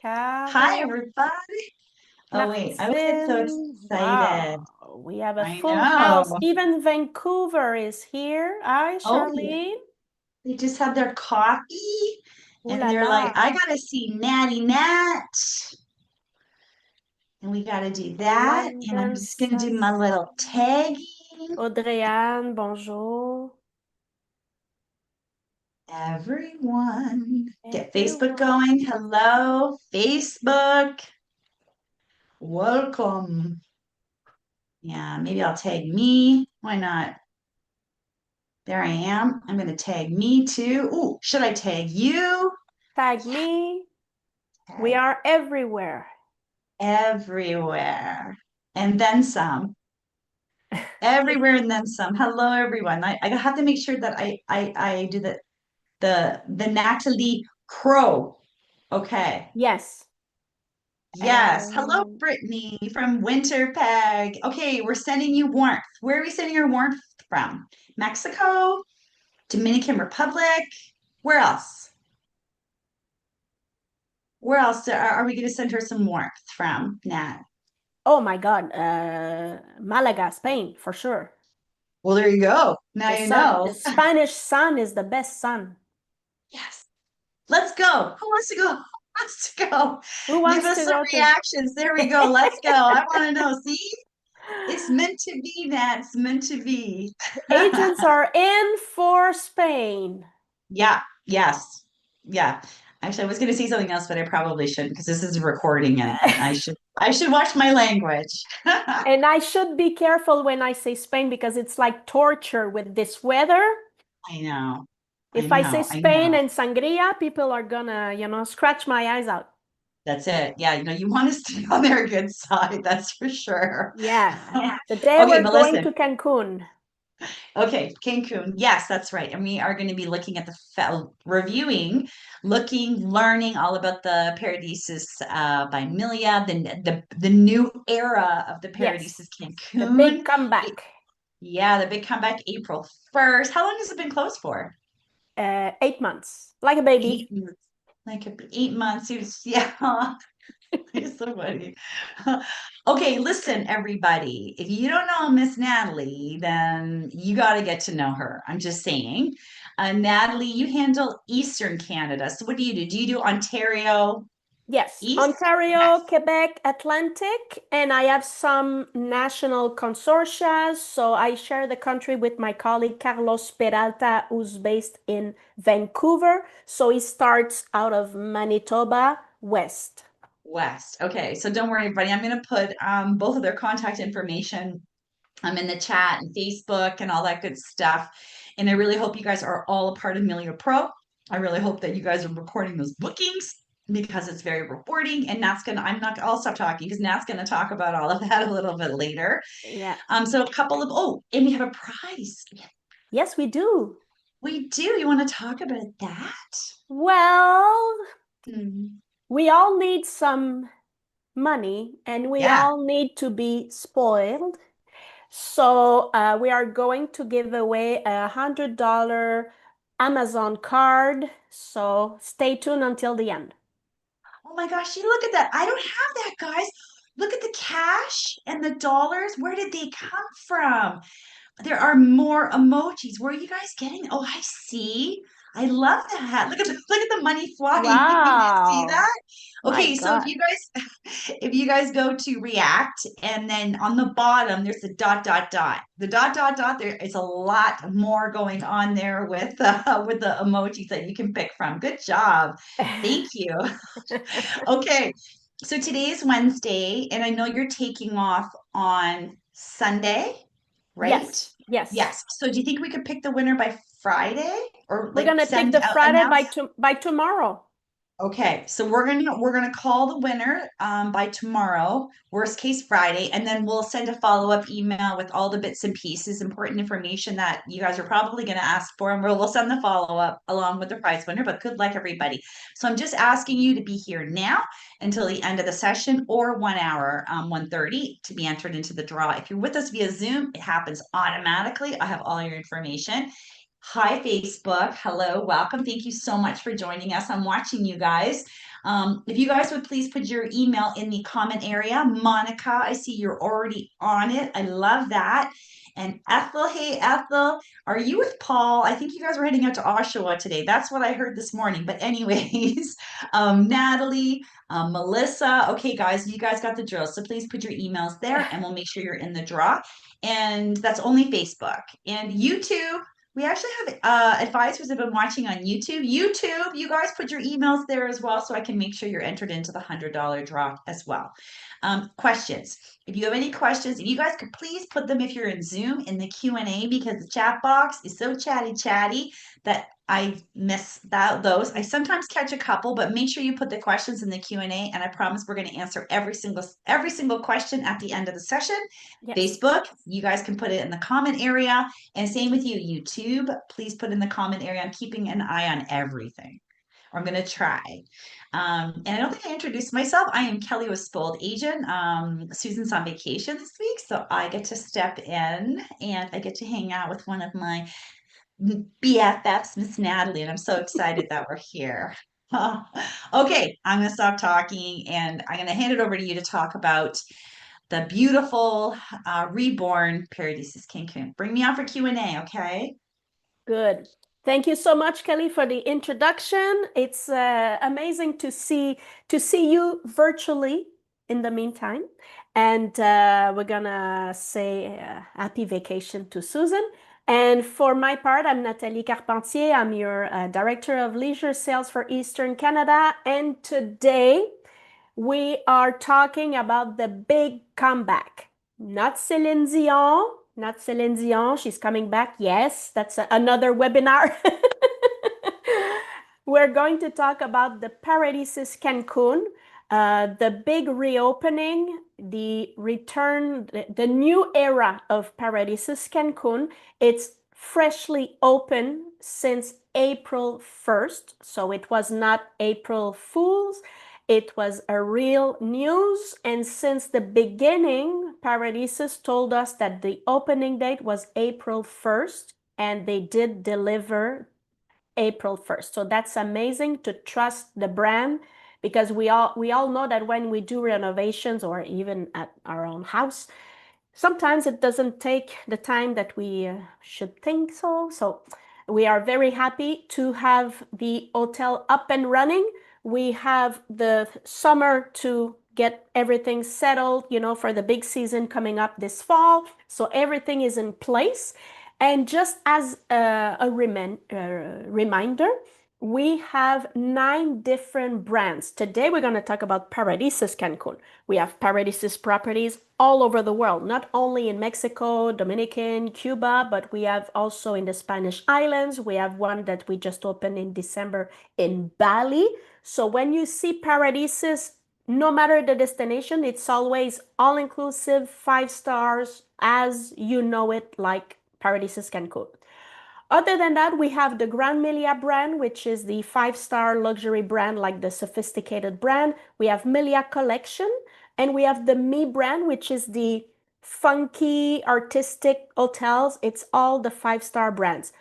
Hi, Caro, everybody. Oh, wait, I always get so Maxine. excited. Wow, we have a I full house. know. Even Vancouver is here. Hi, Oh, Charlene. they just had their coffee Ooh and la they're like, la. I gotta see Natty Nat. And we gotta do that. And I'm London just gonna do my little Sassy. tagging. Audrey-Anne, bonjour. Everyone, get Facebook Everyone. going. Hello, Facebook. Welcome. Yeah, maybe I'll tag me. Why not? There I am. I'm going to tag me too. Ooh, should I tag you? Tag me. We Tag are everywhere. everywhere. And then some. Everywhere and then some. Hello, everyone. I have to make sure that I do the Natalie Crow. Okay. Yes. Yes. Hello, Um, Brittany from Winterpeg. Okay, we're sending you warmth. Where are we sending your warmth from? Mexico, Dominican Republic. Where else? Where else are we going to send her some warmth from, Nat? oh my God. Malaga, Spain, for sure. Well, there you go. Now The you sun, know. the Spanish sun is the best sun. Yes. Let's go. Who wants to go? Who wants to go? Who Give wants us to some go to? reactions. There we go. Let's go. I want to know. See, it's meant to be, Nat. It's meant to be. The agents are in for Spain. Yeah. Yes. Yeah. Actually, I was going to say something else, but I probably shouldn't because this is a recording and I should watch my language. I And I should be careful when I say Spain because it's like torture with this weather. know. I If I say know. I Spain know. and sangria, people are gonna, scratch my eyes out. That's it. Yeah, you want to stay on their good side, that's for sure. Yeah. The day Okay, we're but going listen. to Cancun. Okay, Cancun. Yes, that's right. And we are going to be looking at reviewing, looking, learning all about the Paradisus by Melia, the new era of the Yes. Paradisus The Cancun. big It- comeback. yeah, the big comeback April 1st. How long has it been closed for? 8 months. Like a Eight baby. months. Like 8 months. Yeah. It's so funny. Okay, listen, everybody. If you don't know Miss Natalie, then you got to get to know her. I'm just saying. Natalie, you handle Eastern Canada. So what do you do? Do you do Ontario Yes, East? Ontario, West? Quebec, Atlantic, and I have some national consortia. So I share the country with my colleague Carlos Peralta, who's based in Vancouver. So he starts out of Manitoba West. West. Okay, so don't worry, everybody. I'm going to put both of their contact information in the chat and Facebook and all that good stuff. And I really hope you guys are all a part of Melia Pro. I really hope that you guys are recording those bookings because it's very rewarding. And I'll stop talking because Nat's gonna talk about all of that a little bit later. Yeah. So a couple of, and we have a prize. Yes, we do. We do. You want to talk about that? Well, Hmm. we all need some money and we Yeah. all need to be spoiled. So we are going to give away $100 Amazon card. So stay tuned until the end. Oh my gosh, you look at that. I don't have that, guys. Look at the cash and the dollars. Where did they come from? There are more emojis. Where are you guys getting? Oh, I see. I love that. Look at the money flying. Did you see Wow. that? My Okay, so if God. you guys if you guys go to React and then on the bottom there's a dot dot dot. The dot dot dot there is a lot more going on there with the emojis that you can pick from. Good job. Thank you. Okay. So today is Wednesday and I know you're taking off on Sunday, right? Yes, yes. Yes. So do you think we could pick the winner by Friday or We're like gonna pick send the out Friday announce? by tomorrow. Okay, so we're gonna call the winner by tomorrow, worst case Friday, and then we'll send a follow-up email with all the bits and pieces, important information that you guys are probably gonna ask for, and we'll send the follow-up along with the prize winner. But good luck, everybody. So I'm just asking you to be here now until the end of the session or 1 hour, 1:30 to be entered into the draw. If you're with us via Zoom, it happens automatically. I have all your information. Hi, Facebook. Hello, welcome. Thank you so much for joining us. I'm watching you guys. If you guys would please put your email in the comment area. Monica, I see you're already on it. I love that. And Ethel, hey, Ethel, are you with Paul? I think you guys were heading out to Oshawa today. That's what I heard this morning. But, anyways, Natalie, Melissa. Okay, guys, you guys got the drill. So please put your emails there and we'll make sure you're in the draw. And that's only Facebook and YouTube. We actually have advisors have been watching on YouTube. YouTube, you guys put your emails there as well so I can make sure you're entered into the $100 draw as well. Questions. If you have any questions, if you guys could please put them if you're in Zoom in the Q&A because the chat box is so chatty that I miss those. I sometimes catch a couple, but make sure you put the questions in the Q&A and I promise we're going to answer every single question at the end of the session. Yes. Facebook, you guys can put it in the comment area. And same with you, YouTube. Please put in the comment area. I'm keeping an eye on everything. Or I'm going to try. And I don't think I introduced myself. I am Kelly with Spoiled Agent. Susan's on vacation this week, so I get to step in and I get to hang out with one of my BFFs, Miss Natalie, and I'm so excited that we're here. Okay, I'm going to stop talking and I'm going to hand it over to you to talk about the beautiful reborn Paradisus Cancun. Bring me on for Q&A, okay? Good. Thank you so much, Kelly, for the introduction. It's amazing to see you virtually in the meantime. And we're gonna say happy vacation to Susan. And for my part, I'm Nathalie Carpentier. I'm your Director of Leisure Sales for Eastern Canada. And today we are talking about the big comeback. Not Celine Dion, not Celine Dion. She's coming back. Yes, that's another webinar. We're going to talk about the Paradisus Cancun, the big reopening, the return, the new era of Paradisus Cancun. It's freshly open since April 1st, so it was not April Fool's. It was a real news, and since the beginning, Paradisus told us that the opening date was April 1st, and they did deliver April 1st. So that's amazing to trust the brand because we all know that when we do renovations or even at our own house, sometimes it doesn't take the time that we should think so. So we are very happy to have the hotel up and running. We have the summer to get everything settled, for the big season coming up this fall. So everything is in place. And just as a reminder, we have 9 different brands. Today, we're going to talk about Paradisus Cancun. We have Paradisus properties all over the world, not only in Mexico, Dominican, Cuba, but we have also in the Spanish islands. We have one that we just opened in December in Bali. So when you see Paradisus, no matter the destination, it's always all-inclusive, 5 stars, as you know it, like Paradisus Cancun. Other than that, we have the Grand Melia brand, which is the 5-star luxury brand, like the sophisticated brand. We have Melia Collection, and we have the Me brand, which is the funky, artistic hotels. It's all the 5-star brands.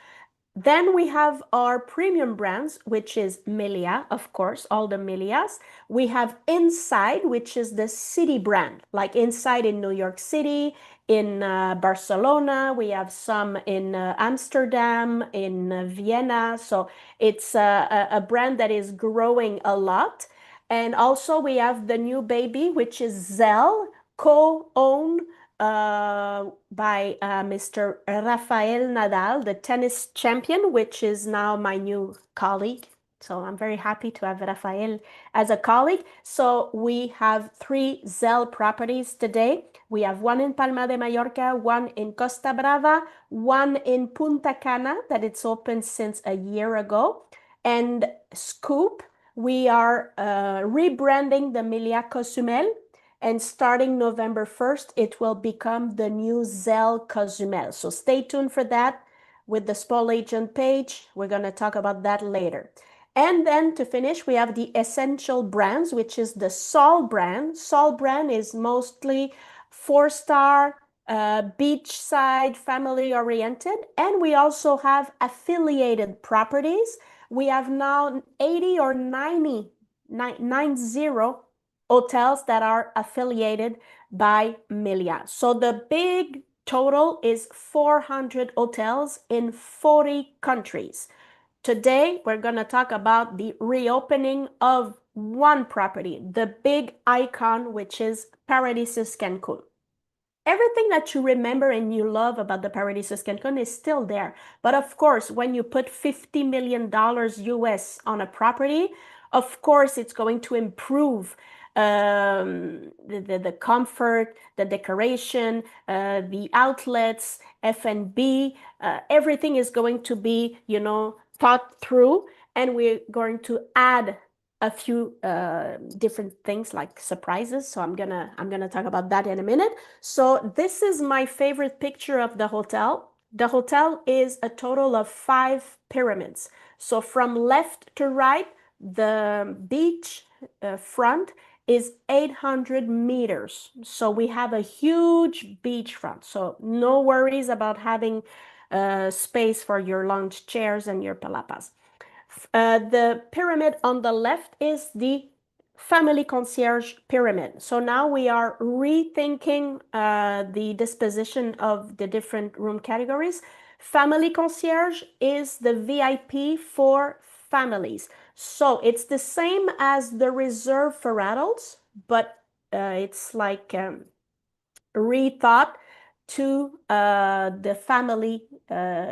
Then we have our premium brands, which is Melia, of course, all the Melias. We have Inside, which is the city brand, like Inside in New York City, in Barcelona. We have some in Amsterdam, in Vienna. So it's a brand that is growing a lot. And also we have the new baby, which is Zell, co-owned by Mr. Rafael Nadal, the tennis champion, which is now my new colleague. So I'm very happy to have Rafael as a colleague. So we have 3 Zell properties today. We have one in Palma de Mallorca, one in Costa Brava, one in Punta Cana that it's open since a year ago. And Scoop, we are rebranding the Melia Cozumel. And starting November 1st, it will become the new Zell Cozumel. So stay tuned for that with the Spoiled Agent page. We're going to talk about that later. And then to finish, we have the Essential Brands, which is the Sol brand. Sol brand is mostly 4-star, beachside, family oriented, and we also have affiliated properties. We have now 80 or 90 hotels that are affiliated by Melia. So the big total is 400 hotels in 40 countries. Today, we're going to talk about the reopening of one property, the big icon, which is Paradisus Cancun. Everything that you remember and you love about the Paradisus Cancun is still there. But of course, when you put $50 million US on a property, of course, it's going to improve the comfort, the decoration, the outlets, F&B, everything is going to be, thought through, and we're going to add a few different things like surprises. So I'm gonna talk about that in a minute. So this is my favorite picture of the hotel. The hotel is a total of 5 pyramids. So from left to right, the beach front is 800 meters. So we have a huge beachfront. So no worries about having space for your lounge chairs and your palapas. The pyramid on the left is the family concierge pyramid. So now we are rethinking the disposition of the different room categories. Family concierge is the VIP for families. So it's the same as the reserve for adults, but it's like rethought to the family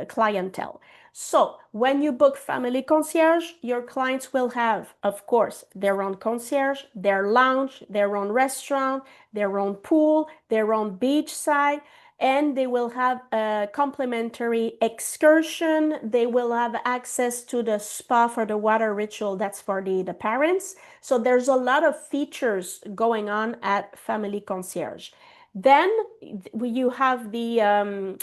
clientele. So when you book family concierge, your clients will have, of course, their own concierge, their lounge, their own restaurant, their own pool, their own beachside, and they will have a complimentary excursion. They will have access to the spa for the water ritual. That's for the parents. So there's a lot of features going on at family concierge. Then you have the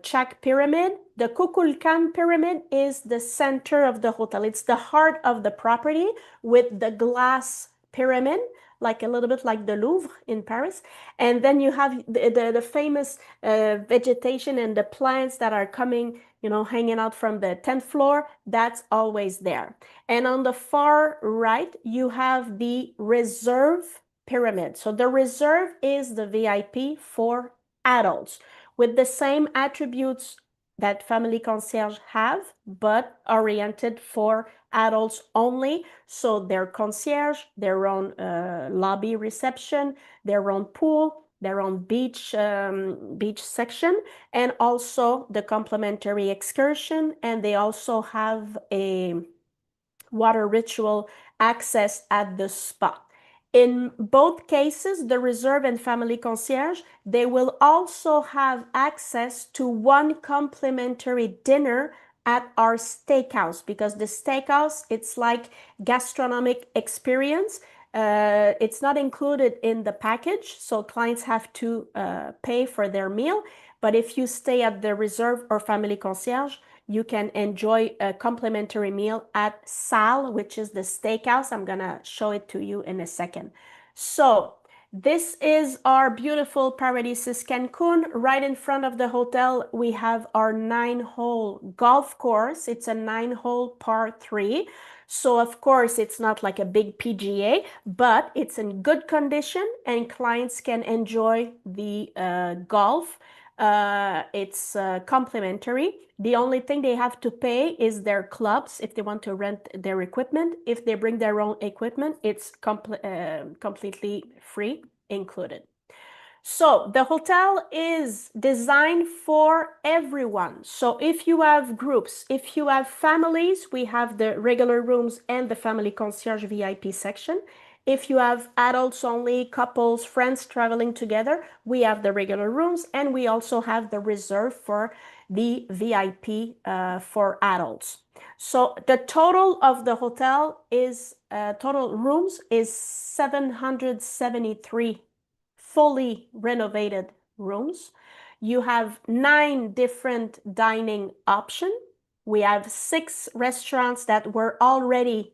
Chak pyramid. The Kukulkan pyramid is the center of the hotel. It's the heart of the property with the glass pyramid, like a little bit like the Louvre in Paris. And then you have the famous vegetation and the plants that are coming, hanging out from the 10th floor. That's always there. And on the far right, you have the reserve pyramid. So the reserve is the VIP for adults with the same attributes that family concierge have, but oriented for adults only. So their concierge, their own lobby reception, their own pool, their own beach section, and also the complimentary excursion. And they also have a water ritual access at the spa. In both cases, the reserve and family concierge, they will also have access to one complimentary dinner at our steakhouse, because the steakhouse, it's like gastronomic experience. It's not included in the package, so clients have to pay for their meal. But if you stay at the reserve or family concierge, you can enjoy a complimentary meal at Sal, which is the steakhouse. I'm gonna show it to you in a second. So this is our beautiful Paradisus Cancun. Right in front of the hotel, we have our 9-hole golf course. It's a 9-hole par 3. So of course, it's not like a big PGA, but it's in good condition and clients can enjoy the golf. It's complimentary. The only thing they have to pay is their clubs if they want to rent their equipment. If they bring their own equipment, it's completely free included. So the hotel is designed for everyone. So if you have groups, if you have families, we have the regular rooms and the family concierge VIP section. If you have adults only, couples, friends traveling together, we have the regular rooms, and we also have the reserve for the VIP for adults. So the total of the hotel is, total rooms is 773 fully renovated rooms. You have 9 different dining options. We have 6 restaurants that were already,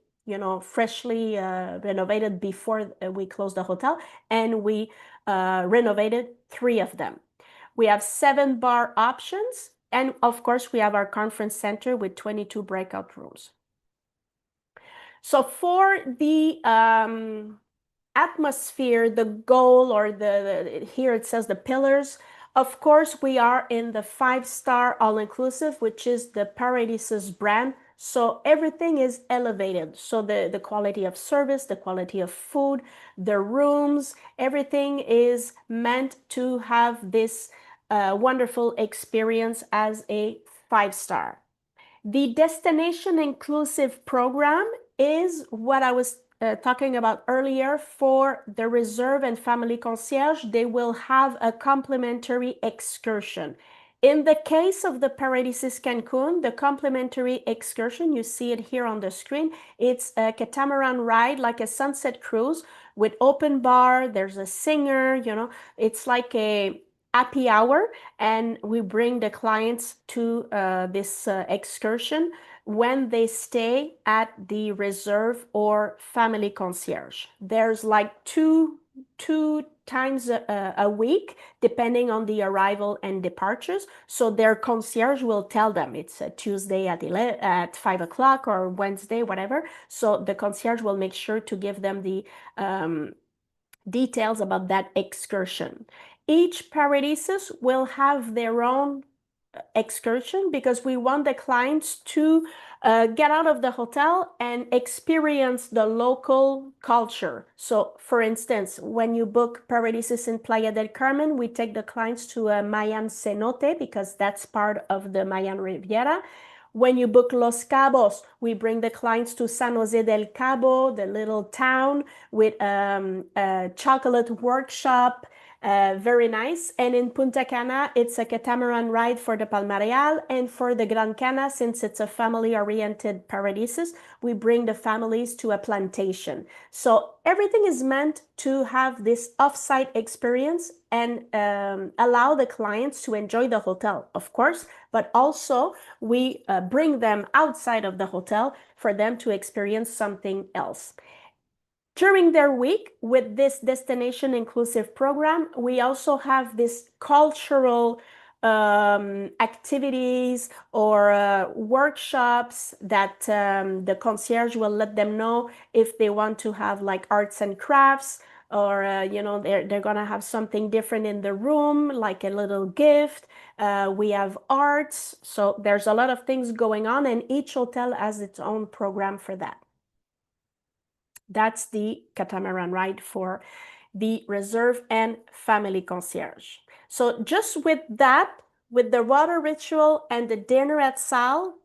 freshly renovated before we closed the hotel, and we renovated 3 of them. We have 7 bar options. And of course, we have our conference center with 22 breakout rooms. So for the atmosphere, the goal, or here it says the pillars. Of course, we are in the 5-star all-inclusive, which is the Paradisus brand. So everything is elevated. So the quality of service, the quality of food, the rooms, everything is meant to have this wonderful experience as a 5-star. The destination inclusive program is what I was talking about earlier. For the reserve and family concierge, they will have a complimentary excursion. In the case of the Paradisus Cancun, the complimentary excursion, you see it here on the screen, it's a catamaran ride, like a sunset cruise with open bar, there's a singer, you know, it's like a happy hour, and we bring the clients to this excursion when they stay at the reserve or family concierge. There's like two times a week, depending on the arrival and departures. So their concierge will tell them it's a Tuesday at 5 o'clock or Wednesday, whatever. So the concierge will make sure to give them the details about that excursion. Each Paradisus will have their own excursion because we want the clients to get out of the hotel and experience the local culture. So for instance, when you book Paradisus in Playa del Carmen, we take the clients to a Mayan cenote because that's part of the Mayan Riviera. When you book Los Cabos, we bring the clients to San Jose del Cabo, the little town with a chocolate workshop, very nice. And in Punta Cana, it's a catamaran ride for the Palmareal, and for the Gran Cana, since it's a family-oriented Paradisus, we bring the families to a plantation. So everything is meant to have this off-site experience and allow the clients to enjoy the hotel, of course, but also we bring them outside of the hotel for them to experience something else. During their week with this destination inclusive program, we also have this cultural activities or workshops that the concierge will let them know if they want to have like arts and crafts, or you know, they're gonna have something different in the room, like a little gift. We have arts, so there's a lot of things going on, and each hotel has its own program for that. That's the catamaran ride for the reserve and family concierge. So just with that, with the water ritual and the dinner at Sal,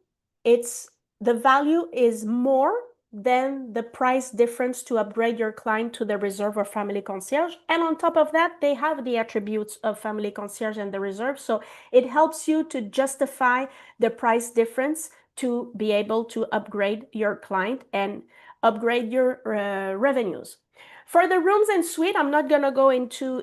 the value is more than the price difference to upgrade your client to the reserve or family concierge. And on top of that, they have the attributes of family concierge and the reserve. So it helps you to justify the price difference to be able to upgrade your client and upgrade your revenues. For the rooms and suite, I'm not going to go into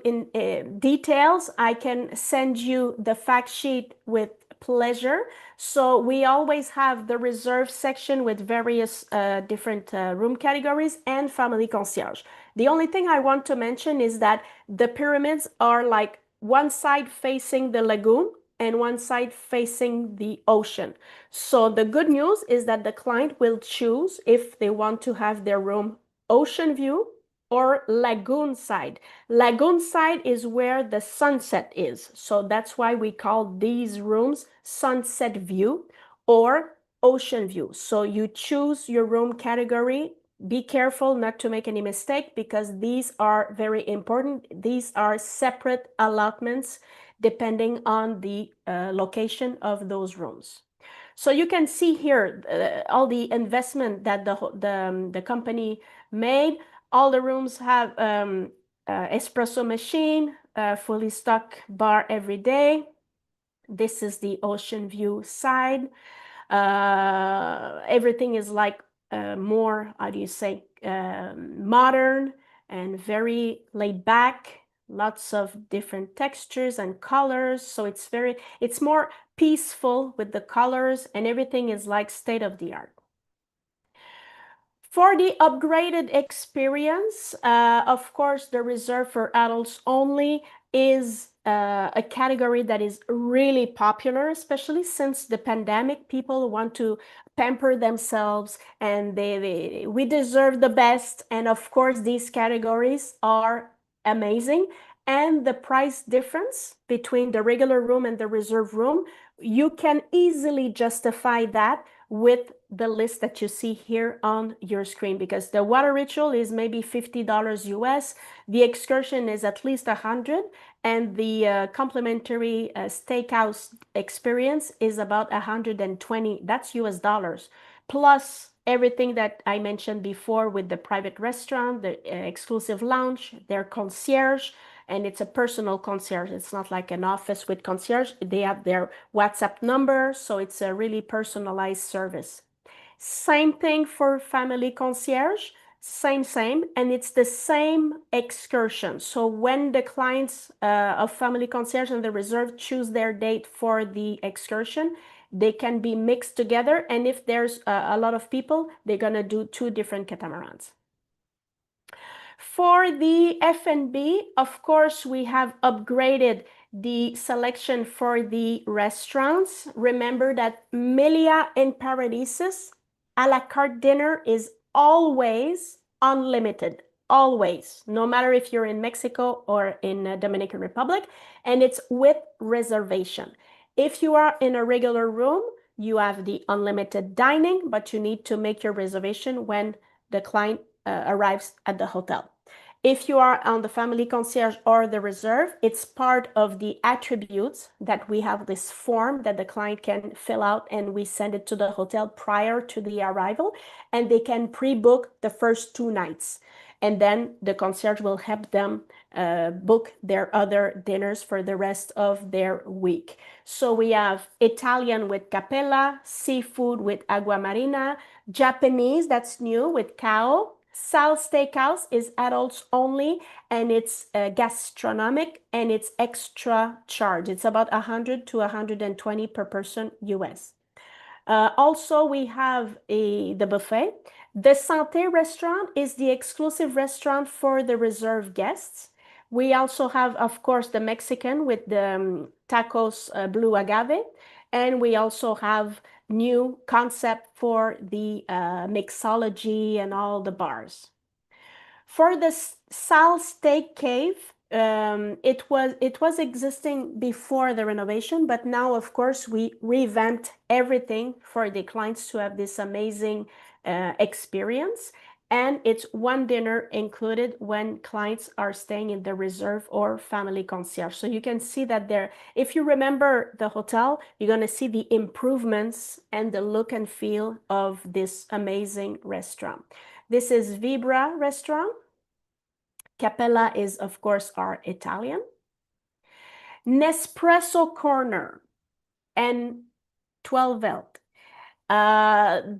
details. I can send you the fact sheet with pleasure. So we always have the reserve section with various different room categories and family concierge. The only thing I want to mention is that the pyramids are like one side facing the lagoon and one side facing the ocean. So the good news is that the client will choose if they want to have their room ocean view or lagoon side. Lagoon side is where the sunset is. So that's why we call these rooms sunset view or ocean view. So you choose your room category. Be careful not to make any mistake because these are very important. These are separate allotments depending on the location of those rooms. So you can see here all the investment that the company made. All the rooms have espresso machine, fully stocked bar every day. This is the ocean view side. Everything is like more, how do you say, modern and very laid back. Lots of different textures and colors. So it's more peaceful with the colors, and everything is like state of the art. For the upgraded experience, of course, the reserve for adults only is a category that is really popular, especially since the pandemic. People want to pamper themselves, and we deserve the best. And of course, these categories are amazing. And the price difference between the regular room and the reserve room, you can easily justify that with the list that you see here on your screen, because the water ritual is maybe $50 US, the excursion is at least 100, and the complimentary steakhouse experience is about 120. That's US dollars, plus everything that I mentioned before with the private restaurant, the exclusive lounge, their concierge, and it's a personal concierge. It's not like an office with concierge. They have their WhatsApp number, so it's a really personalized service. Same thing for family concierge, same, and it's the same excursion. So when the clients of family concierge and the reserve choose their date for the excursion, they can be mixed together. And if there's a lot of people, they're gonna do two different catamarans. For the F&B, of course, we have upgraded the selection for the restaurants. Remember that Melia and Paradises a la carte dinner is always unlimited, always, no matter if you're in Mexico or in Dominican Republic, and it's with reservation. If you are in a regular room, you have the unlimited dining, but you need to make your reservation when the client arrives at the hotel. If you are on the family concierge or the reserve, it's part of the attributes that we have this form that the client can fill out, and we send it to the hotel prior to the arrival, and they can pre-book the first 2 nights. And then the concierge will help them book their other dinners for the rest of their week. So we have Italian with Capella, seafood with Agua Marina, Japanese, that's new, with Kao. Sal Steakhouse is adults only, and it's gastronomic, and it's extra charge. It's about 100 to 120 per person US. Also, we have the buffet. The Santé restaurant is the exclusive restaurant for the reserve guests. We also have, of course, the Mexican with the tacos blue agave, and we also have new concept for the mixology and all the bars. For the Sal Steak Cave, it was existing before the renovation, but now, of course, we revamped everything for the clients to have this amazing experience. And it's one dinner included when clients are staying in the reserve or family concierge. So you can see that there, if you remember the hotel, you're going to see the improvements and the look and feel of this amazing restaurant. This is Vibra restaurant. Capella is, of course, our Italian. Nespresso Corner and 12 Velt.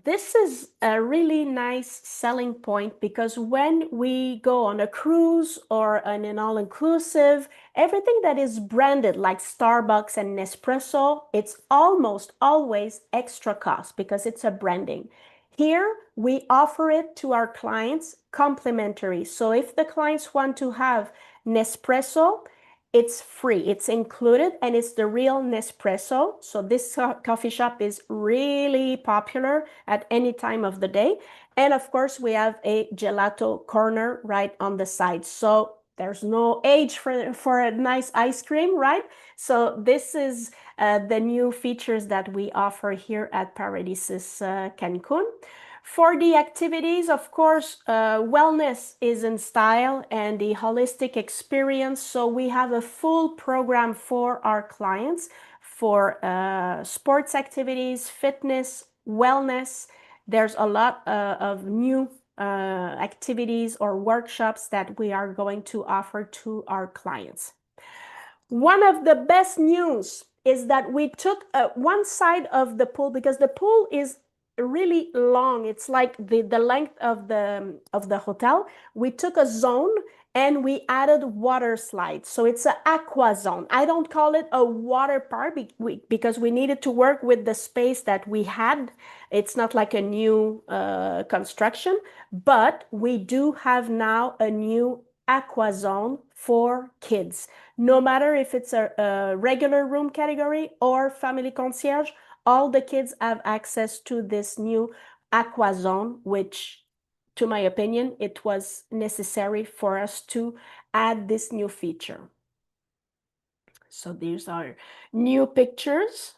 This is a really nice selling point, because when we go on a cruise or an all-inclusive, everything that is branded like Starbucks and Nespresso, it's almost always extra cost because it's a branding. Here, we offer it to our clients complimentary. So if the clients want to have Nespresso, it's free, it's included, and it's the real Nespresso. So this coffee shop is really popular at any time of the day. And of course, we have a gelato corner right on the side. So there's no age for a nice ice cream, right? So this is the new features that we offer here at Paradises Cancun. For the activities, of course, wellness is in style and the holistic experience. So we have a full program for our clients for sports activities, fitness, wellness. There's a lot of new activities or workshops that we are going to offer to our clients. One of the best news is that we took one side of the pool, because the pool is really long. It's like the length of the hotel. We took a zone and we added water slides. So it's an aqua zone. I don't call it a water park because we needed to work with the space that we had. It's not like a new construction, but we do have now a new aqua zone for kids. No matter if it's a regular room category or family concierge, all the kids have access to this new aqua zone, which, to my opinion, it was necessary for us to add this new feature. So these are new pictures.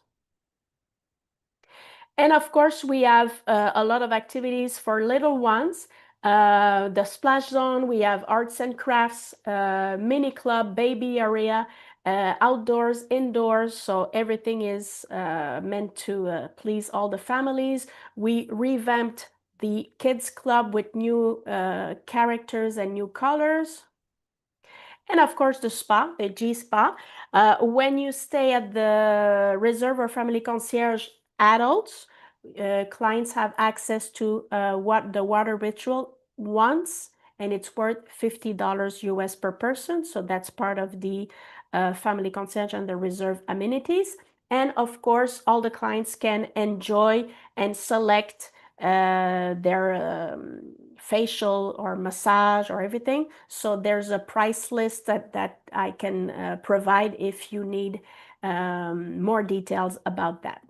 And of course, we have a lot of activities for little ones. The splash zone, we have arts and crafts, mini club, baby area, outdoors, indoors. So everything is meant to please all the families. We revamped the kids club with new characters and new colors. And of course, the spa, the G Spa. When you stay at the Reserve or Family Concierge adults, clients have access to what the water ritual once, and it's worth $50 US per person. So that's part of the Family Concierge and the Reserve amenities. And of course, all the clients can enjoy and select their facial or massage or everything. So there's a price list that I can provide if you need more details about that.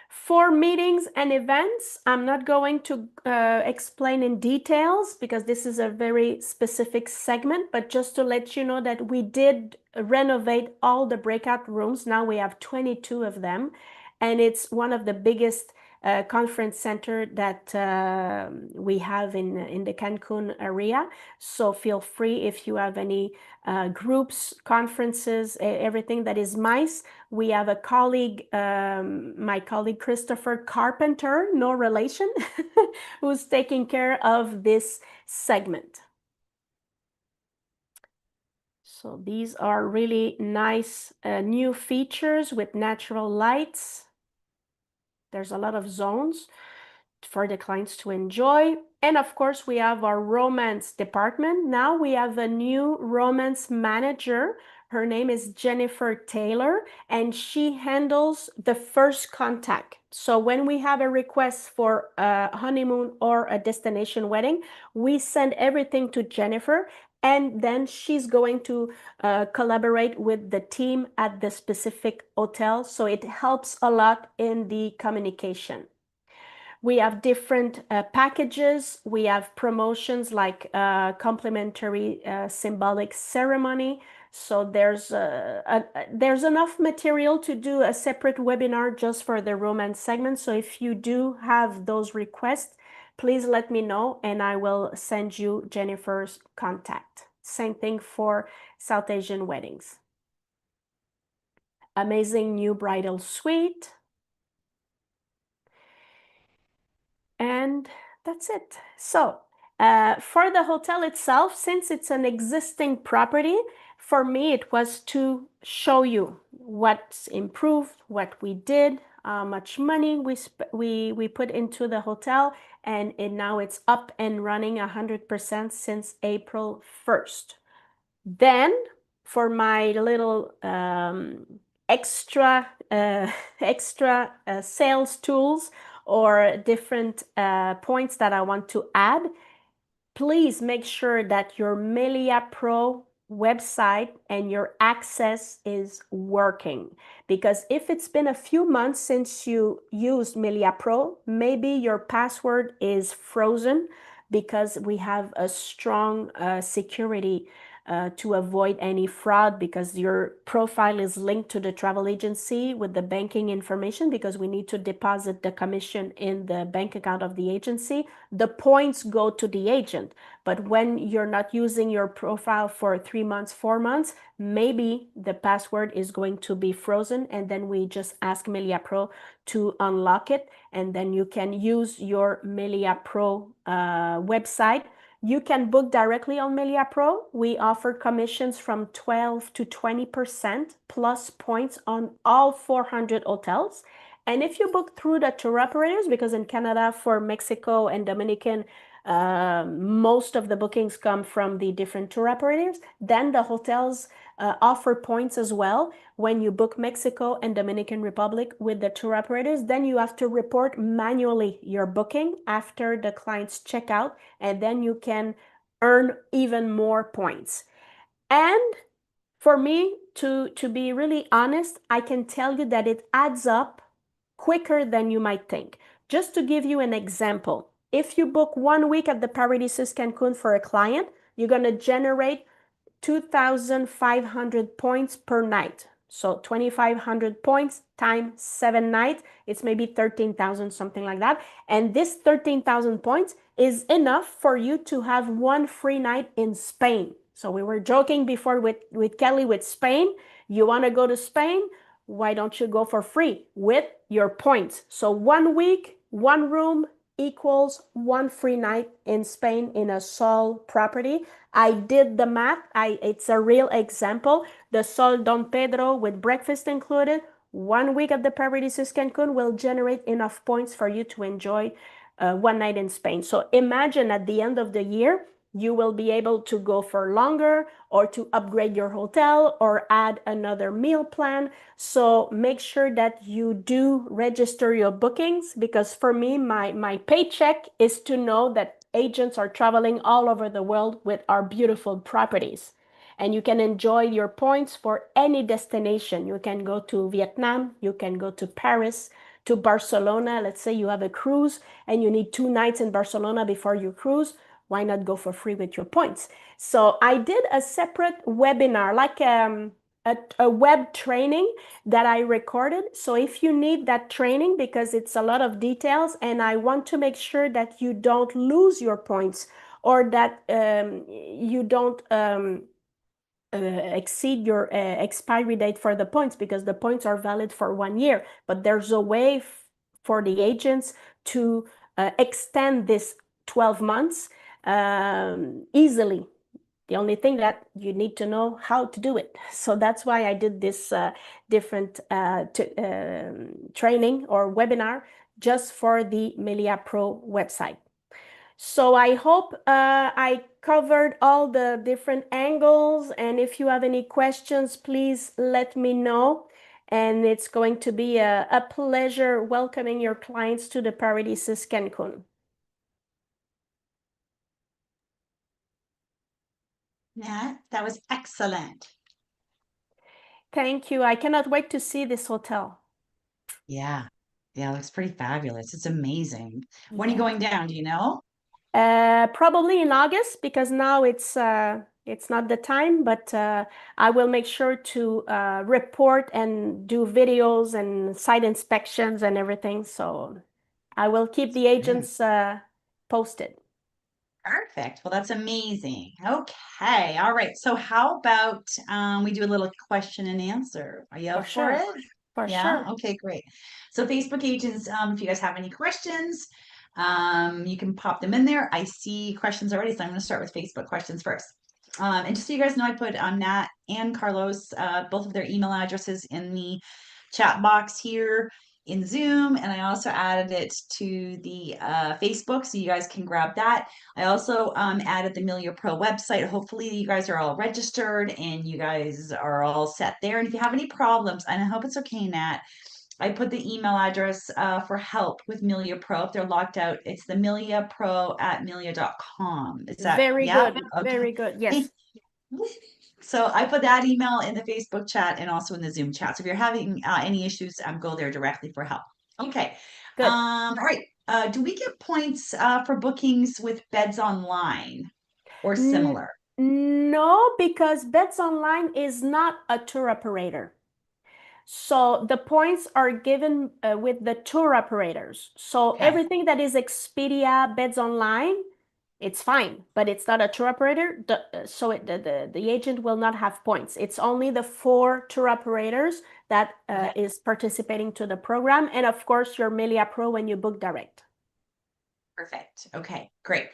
For meetings and events, I'm not going to explain in details because this is a very specific segment, but just to let you know that we did renovate all the breakout rooms. Now we have 22 of them, and it's one of the biggest conference center that we have in the Cancun area. So feel free if you have any groups, conferences, everything that is MICE. We have a colleague, my colleague Christopher Carpenter, no relation, who's taking care of this segment. So these are really nice new features with natural lights. There's a lot of zones for the clients to enjoy. And of course, we have our romance department. Now we have a new romance manager. Her name is Jennifer Taylor, and she handles the first contact. So when we have a request for a honeymoon or a destination wedding, we send everything to Jennifer, and then she's going to collaborate with the team at the specific hotel. So it helps a lot in the communication. We have different packages. We have promotions like complimentary symbolic ceremony. So there's enough material to do a separate webinar just for the romance segment. So if you do have those requests, please let me know and I will send you Jennifer's contact. Same thing for South Asian weddings. Amazing new bridal suite. And that's it. So for the hotel itself, since it's an existing property, for me, it was to show you what's improved, what we did, how much money we put into the hotel, and now it's up and running 100% since April 1st. Then for my little extra sales tools or different points that I want to add, please make sure that your Melia Pro website and your access is working. Because if it's been a few months since you used Melia Pro, maybe your password is frozen because we have a strong security to avoid any fraud, because your profile is linked to the travel agency with the banking information, because we need to deposit the commission in the bank account of the agency. The points go to the agent. But when you're not using your profile for 3 months, 4 months, maybe the password is going to be frozen, and then we just ask Melia Pro to unlock it, and then you can use your Melia Pro website. You can book directly on Melia Pro. We offer commissions from 12 to 20% plus points on all 400 hotels. And if you book through the tour operators, because in Canada, for Mexico and Dominican, most of the bookings come from the different tour operators, then the hotels offer points as well when you book Mexico and Dominican Republic with the tour operators. Then you have to report manually your booking after the client's checkout, and then you can earn even more points. And for me, to be really honest, I can tell you that it adds up quicker than you might think. Just to give you an example, if you book 1 week at the Paradisus Cancun for a client, you're going to generate 2,500 points per night. So 2,500 points times 7 nights, it's maybe 13,000, something like that. And this 13,000 points is enough for you to have one free night in Spain. So we were joking before with Kelly with Spain. You want to go to Spain? Why don't you go for free with your points? So 1 week, 1 room equals one free night in Spain in a Sol property. I did the math. It's a real example. The Sol Don Pedro with breakfast included, 1 week at the Paradisus Cancun will generate enough points for you to enjoy one night in Spain. So imagine at the end of the year, you will be able to go for longer or to upgrade your hotel or add another meal plan. So make sure that you do register your bookings, because for me, my paycheck is to know that agents are traveling all over the world with our beautiful properties. And you can enjoy your points for any destination. You can go to Vietnam, you can go to Paris, to Barcelona. Let's say you have a cruise and you need 2 nights in Barcelona before your cruise. Why not go for free with your points? So I did a separate webinar, like a web training that I recorded. So if you need that training, because it's a lot of details and I want to make sure that you don't lose your points or that you don't exceed your expiry date for the points, because the points are valid for 1 year. But there's a way for the agents to extend this 12 months easily. The only thing that you need to know how to do it. So that's why I did this different training or webinar just for the Melia Pro website. So I hope I covered all the different angles, and if you have any questions, please let me know. And it's going to be a pleasure welcoming your clients to the Paradisus Cancun. Yeah, that was excellent. Thank you. I cannot wait to see this hotel. Yeah. Yeah, it looks pretty fabulous. It's amazing. When are you Yeah. going down? Do you know? Probably in August, because now it's not the time, but I will make sure to report and do videos and site inspections and everything. So I will keep the agents posted. Perfect. Well, that's amazing. Okay. All right. So how about we do a little question and answer? Are you For up for sure. it? For Yeah. sure. Okay, great. So Facebook agents, if you guys have any questions, you can pop them in there. I see questions already, so I'm going to start with Facebook questions first. And just so you guys know, I put Nat and Carlos, both of their email addresses in the chat box here in Zoom, and I also added it to the Facebook, so you guys can grab that. I also added the Melia Pro website. Hopefully, you guys are all registered and you guys are all set there. And if you have any problems, and I hope it's okay, Nat, I put the email address for help with Melia Pro. If they're locked out, it's the meliapro@melia.com. Is that, Very yeah? good. Okay. Very good. Yes. So I put that email in the Facebook chat and also in the Zoom chat. So if you're having any issues, go there directly for help. Okay. Good. All right. Do we get points for bookings with beds online or N similar? no, because Bets Online is not a tour operator. So the points are given with the tour operators. So Okay. everything that is Expedia, Beds Online, it's fine, but it's not a tour operator. The agent will not have points. It's only the 4 tour operators that Okay. is participating to the program. And of course, your Melia Pro when you book direct. Perfect. Okay, great.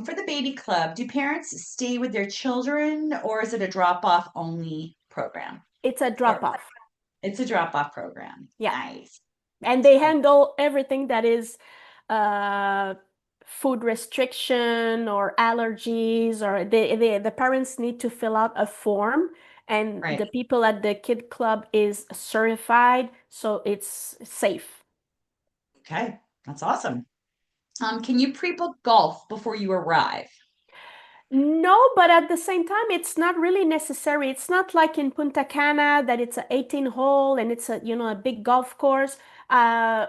For the baby club, do parents stay with their children or is it a drop-off only program? It's a Or drop-off. it's a drop-off program. Yeah. Nice. And Nice. they Okay. handle everything that is uh, food restriction or allergies, or the parents need to fill out a form, and Right. the people at the kid club is certified, so it's safe. Okay. That's awesome. Can you pre-book golf before you arrive? No, but at the same time, it's not really necessary. It's not like in Punta Cana that it's an 18 hole and it's a, a big golf course.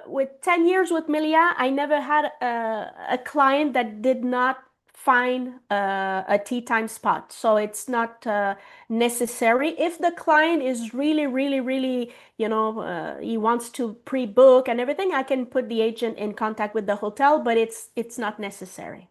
With 10 years with Melia, I never had a client that did not find a tea time spot. So it's not necessary. If the client is really, really, really, he wants to pre-book and everything, I can put the agent in contact with the hotel, but it's not necessary.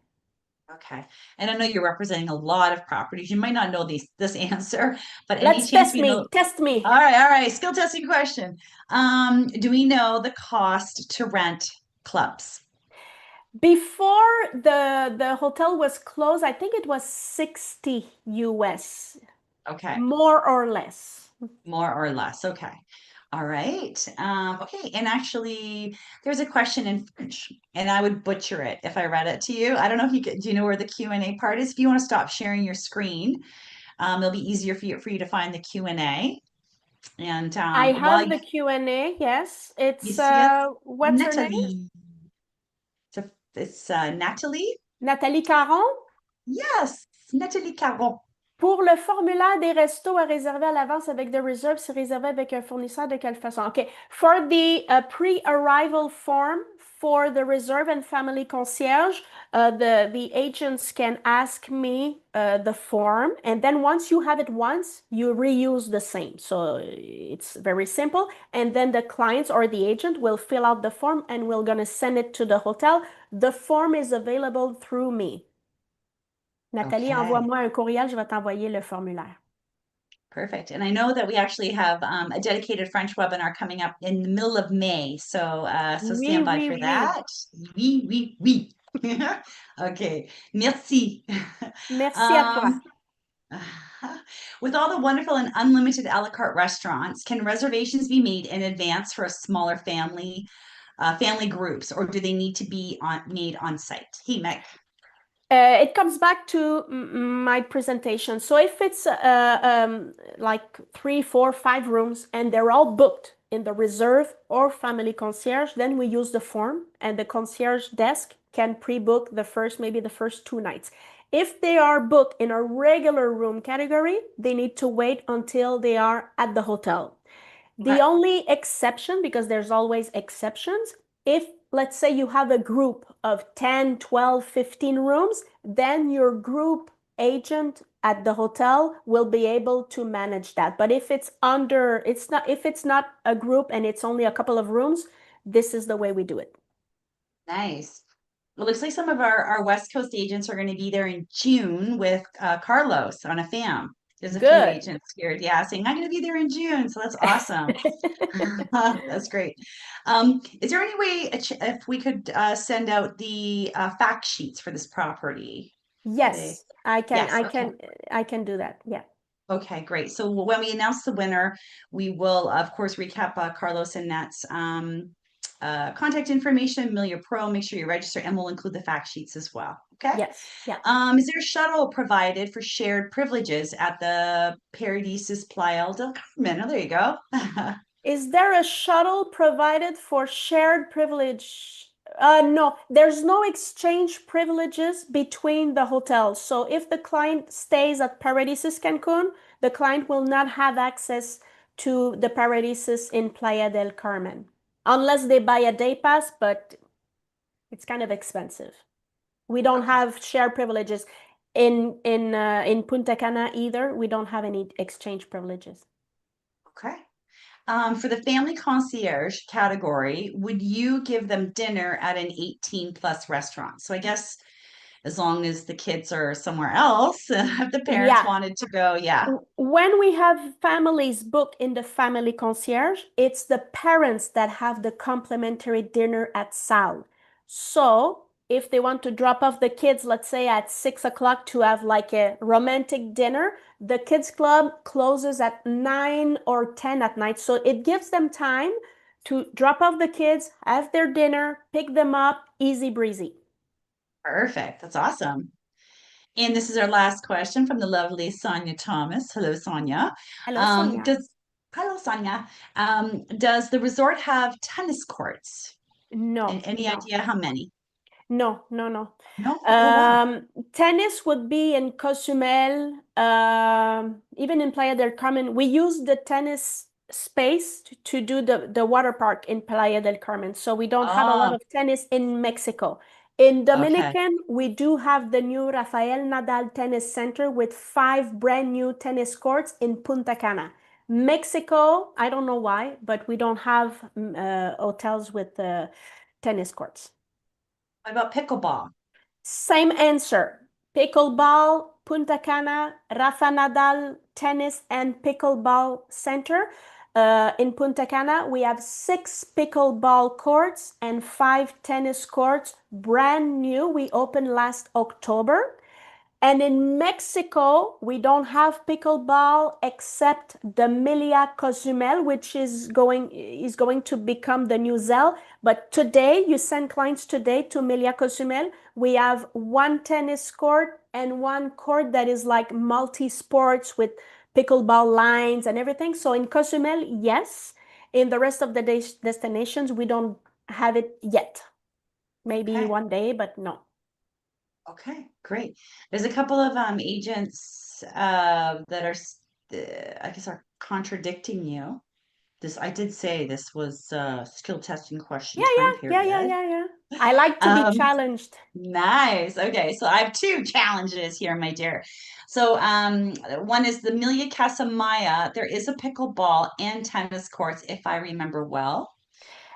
Okay. And I know you're representing a lot of properties. You might not know this answer, but any Let's chance test we know? me. Test me. All right. Skill testing question. Do we know the cost to rent clubs? Before the hotel was closed, I think it was 60 US, Okay. more or less. More or less. Okay. All right. Okay. And actually, there's a question in French, and I would butcher it if I read it to you. I don't know if you could, do you know where the Q&A part is? If you want to stop sharing your screen, it'll be easier for you to find the Q&A. And I while have the Q&A, yes. It's yes, yes, what's her name? Natalie. It's Natalie. Nathalie Caron. Yes, Natalie Caron. Pour le formulaire des restos à réserver à l'avance avec The Reserve, c'est réservé avec un fournisseur de quelle façon? Okay. For the pre-arrival form for the reserve and family concierge, the agents can ask me the form, and then once you have it once, you reuse the same. So it's very simple. And then the clients or the agent will fill out the form and we're going to send it to the hotel. The form is available through me. Nathalie, Okay, envoie-moi un courriel, je vais t'envoyer le formulaire. perfect. And I know that we actually have a dedicated French webinar coming up in the middle of May. So Oui, stand by oui, for oui. that. Oui, oui, oui. Okay, merci. Merci à toi. Um, with all the wonderful and unlimited a la carte restaurants, can reservations be made in advance for a smaller family groups, or do they need to be made on site? Hey, Meg. It comes back to my presentation. So if it's like 3, 4, 5 rooms and they're all booked in the reserve or family concierge, then we use the form and the concierge desk can pre-book maybe the first 2 nights. If they are booked in a regular room category, they need to wait until they are at the hotel. The Okay. only exception, because there's always exceptions, if let's say you have a group of 10, 12, 15 rooms, then your group agent at the hotel will be able to manage that. But if if it's not a group and it's only a couple of rooms, this is the way we do it. Nice. Well, looks like some of our West Coast agents are going to be there in June with Carlos on a fam. There's a few Good. agents here, yeah, saying I'm going to be there in June, so that's awesome. That's great. Is there any way if we could send out the fact sheets for this property today? Yes, I can, Yes. I Okay. can, I can do that. Yeah. Okay, great. So when we announce the winner, we will, of course, recap Carlos and Nat's contact information, Melia Pro, make sure you register, and we'll include the fact sheets as well. Okay. Yes. Yeah. Is there a shuttle provided for shared privileges at the Paradises Playa del Carmen? Oh, there you go. Is there a shuttle provided for shared privilege? No, there's no exchange privileges between the hotels. So if the client stays at Paradises Cancun, the client will not have access to the Paradises in Playa del Carmen unless they buy a day pass, but it's kind of expensive. We don't Okay. have shared privileges in Punta Cana either. We don't have any exchange privileges. Okay. For the family concierge category, would you give them dinner at an 18 plus restaurant? So I guess as long as the kids are somewhere else, if the parents Yeah, wanted to go, yeah. when we have families booked in the family concierge, it's the parents that have the complimentary dinner at Sal. So if they want to drop off the kids, let's say at 6 o'clock to have like a romantic dinner, the kids club closes at 9 or 10 at night. So it gives them time to drop off the kids, have their dinner, pick them up, easy breezy. Perfect. That's awesome. And this is our last question from the lovely Sonia Thomas. Hello, Sonia. Hello, Um, Sonia. does Hello, Sonia. Does the resort have tennis courts? And No, any no. idea how many? No, no, no. No? Oh, wow. Tennis would be in Cozumel, even in Playa del Carmen. We use the tennis space to do the water park in Playa del Carmen. So we don't have a lot Oh, of tennis in Mexico. In okay. Dominican, we do have the new Rafael Nadal Tennis Center with 5 brand new tennis courts in Punta Cana. Mexico, I don't know why, but we don't have hotels with tennis courts. What about pickleball? Same answer. Pickleball, Punta Cana, Rafa Nadal Tennis and Pickleball Center. In Punta Cana, we have 6 pickleball courts and 5 tennis courts, brand new. We opened last October. And in Mexico, we don't have pickleball except the Melia Cozumel, which is going to become the new Zell. But today, you send clients today to Melia Cozumel. We have one tennis court and one court that is like multi-sports with pickleball lines and everything. So in Cozumel, yes. In the rest of the destinations, we don't have it yet. Maybe Okay. one day, but no. Okay, great. There's a couple of agents that are, I guess, are contradicting you. This I did say this was skill testing question Yeah, time yeah, yeah, yeah, period. yeah, yeah. I like to be Um, challenged. nice. Okay, so I have two challenges here, my dear. So one is the Milia Casamaya. There is a pickleball and tennis courts, if I remember well.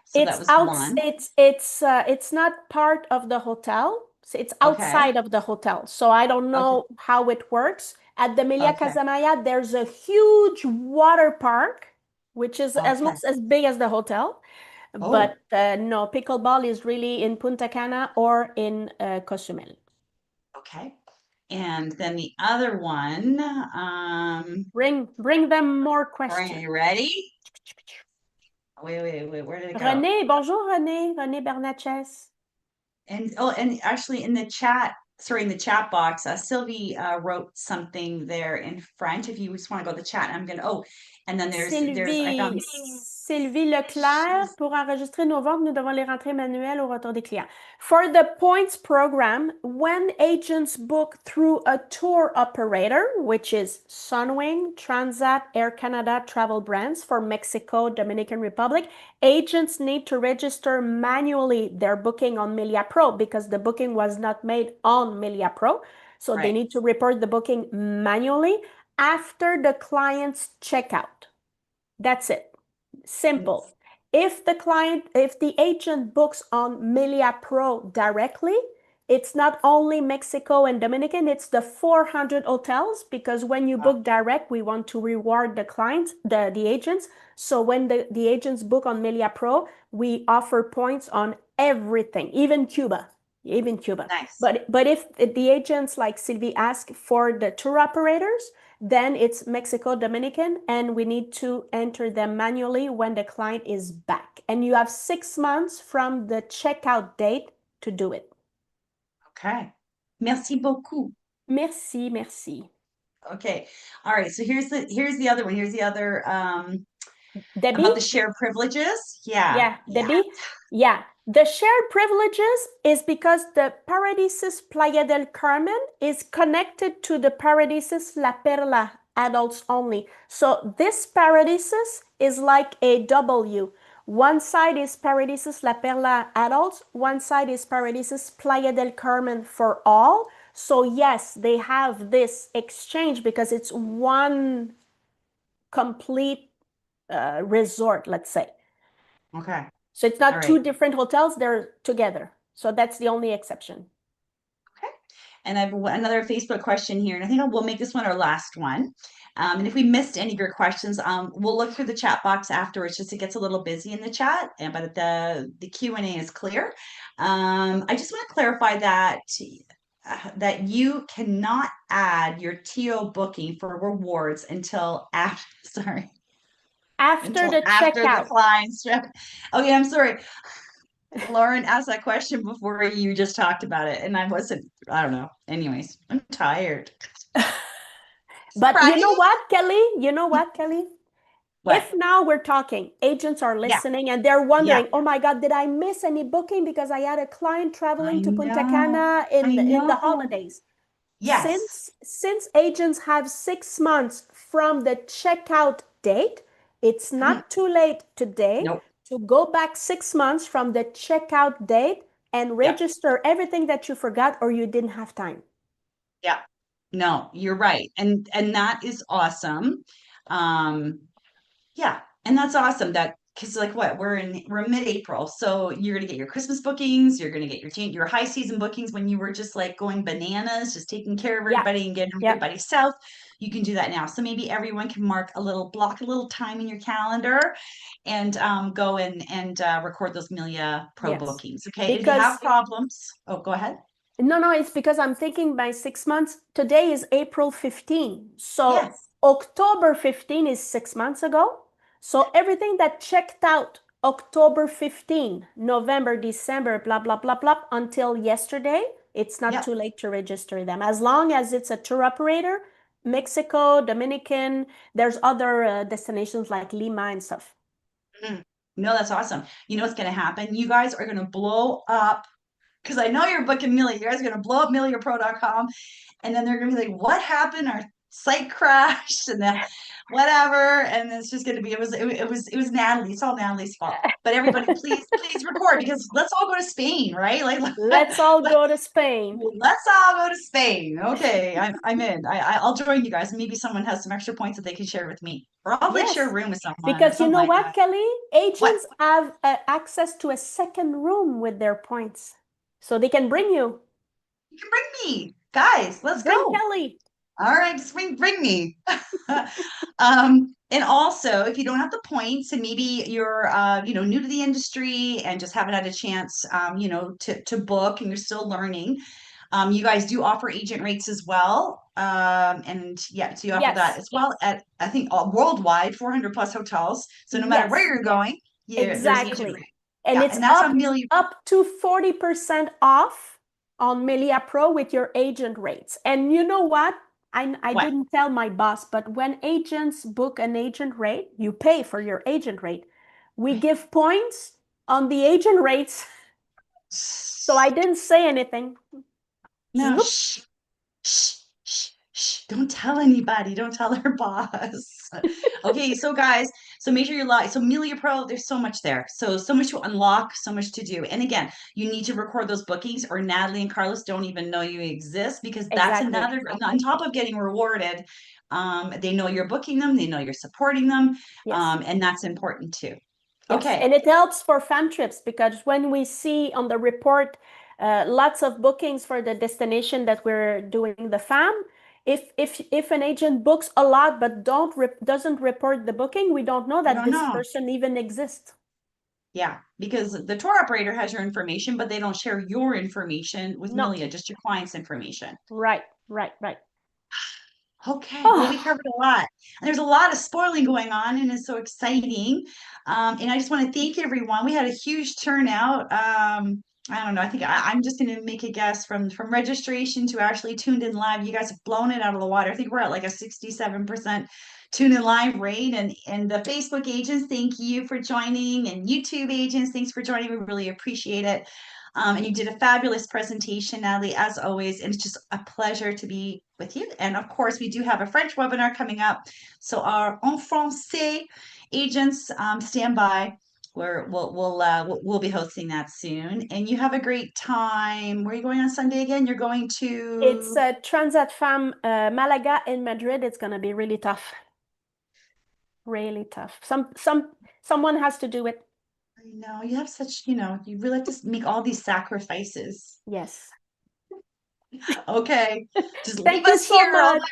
So that It's was out, one. it's not part of the hotel. So it's Okay. outside of the hotel. So I don't Okay. know how it works. At the Melia Okay. Casamaya, there's a huge water park, which is as Okay. much as big as the hotel. Oh, But no, pickleball is really in Punta Cana or in Cozumel. okay. And then the other one, Bring them more are you questions. ready? Wait, where did it go? René, bonjour René, René Bernatchez. And actually in the chat, sorry, in the chat box, Sylvie wrote something there in French. If you just want to go to the chat, I'm gonna, oh, and then there's I found Sylvie Leclerc, she's pour enregistrer nos ventes, nous devons les rentrer manuelles au retour des clients. For the points program, when agents book through a tour operator, which is Sunwing, Transat, Air Canada travel brands for Mexico, Dominican Republic, agents need to register manually their booking on Melia Pro because the booking was not made on Melia Pro. So they right. need to report the booking manually after the client's checkout. That's it. Simple. If the agent books on Melia Pro directly, it's not only Mexico and Dominican, it's the 400 hotels because when you Wow, book direct, we want to reward the clients, the agents. So when the agents book on Melia Pro, we offer points on everything, even Cuba, even Cuba. nice. But if the agents like Sylvie ask for the tour operators, then it's Mexico, Dominican, and we need to enter them manually when the client is back. And you have 6 months from the checkout date to do it. Okay. Merci beaucoup. Merci, merci. Okay. All right. So here's the other one. Here's the other about the Debbie? shared privileges. Yeah. Yeah, Yeah. Debbie? Yeah. The shared privileges is because the Paradisus Playa del Carmen is connected to the Paradisus La Perla adults only. So this Paradisus is like a W. One side is Paradisus La Perla adults, one side is Paradisus Playa del Carmen for all. So yes, they have this exchange because it's one complete resort, let's say. Okay. So it's All not right. two different hotels, they're together. So that's the only exception. Okay. And I have another Facebook question here, and I think we'll make this one our last one. And if we missed any of your questions, we'll look through the chat box afterwards. Just it gets a little busy in the chat, and but the Q&A is clear. I just want to clarify that you cannot add your TO booking for rewards until after. Sorry, After until the after the checkout. client's trip. Okay, I'm sorry. Lauren asked that question before you just talked about it, and I don't know. Anyways, I'm tired. But you Right? know what, Kelly? You know what, Kelly? What? If now we're talking, agents are Yeah, listening and they're yeah. wondering, oh my God, did I miss any booking because I had a client I traveling to Punta know. Cana I in the know. holidays? Yes. Since agents have 6 months from the checkout date, it's Mhm. not too late today Nope. to go back 6 months from the checkout date and Yeah. register everything that you forgot or you didn't have time. Yeah. No, you're right. And that is awesome. Um, Yeah, and that's awesome that because like what we're mid-April, so you're gonna get your Christmas bookings, you're gonna get your high season bookings when you were just like going bananas, just taking care of Yeah, everybody and getting yeah, everybody south. You can do that now. So maybe everyone can block a little time in your calendar and go and record those Melia Pro yes. bookings. Okay. If you have Because problems, oh, go ahead. no, no, it's because I'm thinking by 6 months. Today is April 15. So Yes. October 15 is 6 months ago. So everything that checked out October 15, November, December, blah, blah, blah, blah, until yesterday, it's not Yep. too late to register them. As long as it's a tour operator, Mexico, Dominican, there's other destinations like Lima and stuff. Mhm. No, that's awesome. You know what's going to happen? You guys are going to blow up because I know you're booking Millie. You guys are going to blow up milliapro.com and then they're going to be like, what happened? Our site crashed and then whatever. And it's just going to be, it was Natalie. It's all Natalie's fault. But everybody, please record because let's all go to Spain, right? Like, Let's all go to Spain. let's all go to Spain. Okay, I'm in. I'll join you guys. And maybe someone has some extra points that they can share with me. Or I'll like share a Yes, room with someone or because you something know like what, that. Kelly? What? Agents have access to a second room with their points. So they can bring you. You can bring me. Guys, let's Bring go. Kelly. All right, just bring me. And also, if you don't have the points, and maybe you're, new to the industry and just haven't had a chance, to book, and you're still learning, you guys do offer agent rates as well. And yeah, so you offer that Yes, as well at I think worldwide 400 plus hotels. So no matter where yes, you're going, yeah, there's agent exactly. rate. And Yeah, it's and that's on Melia. up to 40% off on Melia Pro with your agent rates. And you know what? I What? didn't tell my boss, but when agents book an agent rate, you pay for your agent rate. We give points on the agent rates. So I didn't say anything. No, Zoop. shh. Shh, shh, shh. Don't tell anybody. Don't tell our boss. Okay, so guys, so make sure you're live. So Melia Pro, there's so much there. So much to unlock, so much to do. And again, you need to record those bookings, or Natalie and Carlos don't even know you exist because that's Exactly. another, on top of getting rewarded, they know you're booking them, they know you're supporting them, Yes. and that's important too. Yes. Okay. And it helps for fan trips because when we see on the report lots of bookings for the destination that we're doing the fam, if an agent books a lot but doesn't report the booking, we don't know You that don't this know. person even exists. Yeah, because the tour operator has your information, but they don't share your information with No. Melia, just your client's information. Right, right, right. Okay, well, we Oh, covered a lot. And there's a lot of spoiling going on, and it's so exciting. And I just want to thank everyone. We had a huge turnout. I don't know. I think I'm just going to make a guess from registration to actually tuned in live. You guys have blown it out of the water. I think we're at like a 67% tuned in live rate. And the Facebook agents, thank you for joining. And YouTube agents, thanks for joining. We really appreciate it. And you did a fabulous presentation, Natalie, as always. And it's just a pleasure to be with you. And of course, we do have a French webinar coming up. So our en français agents, stand by. We'll be hosting that soon. And you have a great time. Where are you going on Sunday again? You're going it's to. Transat Fam Malaga in Madrid. It's gonna be really tough. Really tough. Someone has to do it. I know you have such, you really have to make all these sacrifices. Yes. Okay, just leave Thank you us so here. much.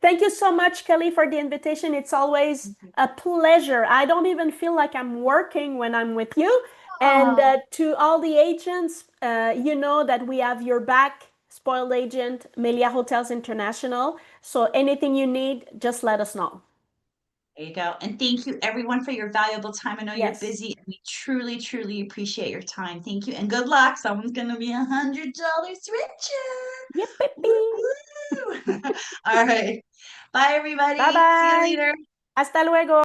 Thank you so much, Kelly, for the invitation. It's always a pleasure. I don't even feel like I'm working when I'm with you. And Oh, to all the agents, you know that we have your back, Spoiled Agent, Melia Hotels International. So anything you need, just let us know. There you go. And thank you everyone for your valuable time. I know you're Yes. busy and we truly, truly appreciate your time. Thank you and good luck. Someone's gonna be $100 richer. Yippee. Woo-hoo! All right. Bye Bye everybody. See you bye. later. Hasta luego.